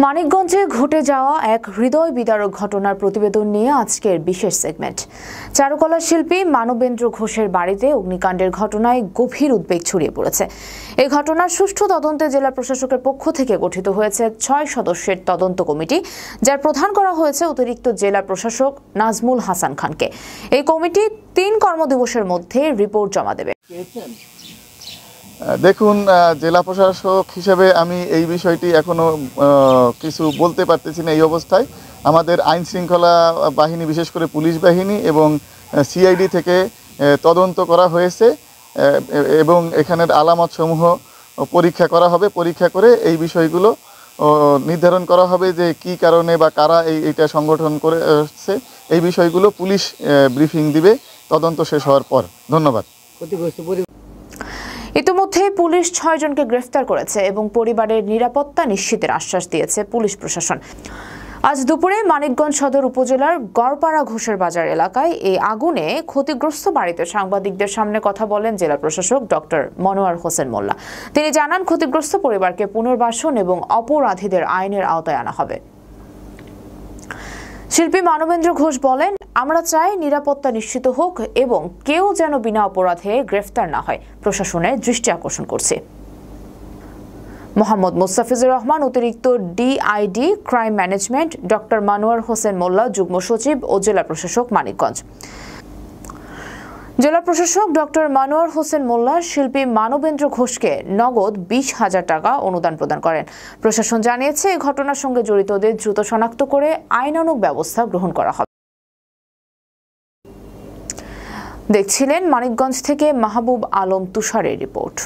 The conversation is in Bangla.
মানিকগঞ্জে ঘটে যাওয়া এক হৃদয় বিদারক ঘটনার প্রতিবেদন নিয়ে আজকের বিশেষ সেগমেন্ট। চারুকলা শিল্পী মানবেন্দ্র ঘোষের বাড়িতে অগ্নিকাণ্ডের ঘটনায় গভীর উদ্বেগ ছড়িয়ে পড়েছে। এই ঘটনার সুষ্ঠু তদন্তে জেলা প্রশাসকের পক্ষ থেকে গঠিত হয়েছে 6 সদস্যের তদন্ত কমিটি, যার প্রধান করা হয়েছে অতিরিক্ত জেলা প্রশাসক নাজমুল হাসান খানকে। এই কমিটি 3 কর্মদিবসের মধ্যে রিপোর্ট জমা দেবে। দেখুন, জেলা প্রশাসক হিসেবে আমি এই বিষয়টি এখনো কিছু বলতে পারতেছি না। এই অবস্থায় আমাদের আইন শৃঙ্খলা বাহিনী, বিশেষ করে পুলিশ বাহিনী এবং সিআইডি থেকে তদন্ত করা হয়েছে এবং এখানের আলামত সমূহ পরীক্ষা করা হবে। পরীক্ষা করে এই বিষয়গুলো নির্ধারণ করা হবে যে কি কারণে বা কারা এইটা সংগঠন করেছে। এই বিষয়গুলো পুলিশ ব্রিফিং দিবে তদন্ত শেষ হওয়ার পর। ধন্যবাদ। ইতিমধ্যে পুলিশ 6 জনকে গ্রেফতার করেছে এবং পরিবারের নিরাপত্তা নিশ্চিতের আশ্বাস দিয়েছে পুলিশ প্রশাসন। আজ দুপুরে মানিকগঞ্জ সদর উপজেলার গড়পাড়া ঘোষের বাজার এলাকায় এই আগুনে ক্ষতিগ্রস্ত বাড়িতে সাংবাদিকদের সামনে কথা বলেন জেলা প্রশাসক ডক্টর মনোয়ার হোসেন মোল্লা। তিনি জানান, ক্ষতিগ্রস্ত পরিবারকে পুনর্বাসন এবং অপরাধীদের আইনের আওতায় আনা হবে। শিল্পী মানবেন্দ্র ঘোষ বলেন, আমরা চাই নিরাপত্তা নিশ্চিত হোক এবং কেউ যেন বিনা অপরাধে গ্রেফতার না হয়। প্রশাসনের দৃষ্টি আকর্ষণ করছে। মোহাম্মদ মুস্তাফিজুর রহমান, অতিরিক্ত DIG crime management, doctor Monowar Hossain Molla, যুগ্ম সচিব ও জেলা প্রশাসক মানিকগঞ্জ। জেলা প্রশাসক ডক্টর মনোয়ার হোসেন মোল্লা শিল্পী মানবেন্দ্র ঘোষকে নগদ 20,000 টাকা অনুদান প্রদান করেন। প্রশাসন জানিয়েছে, এই ঘটনার সঙ্গে জড়িতদের দ্রুত শনাক্ত করে আইনানুগ ব্যবস্থা গ্রহণ করা হবে। দেখছিলেন মানিকগঞ্জ থেকে মাহবুব আলম তুষারের রিপোর্ট।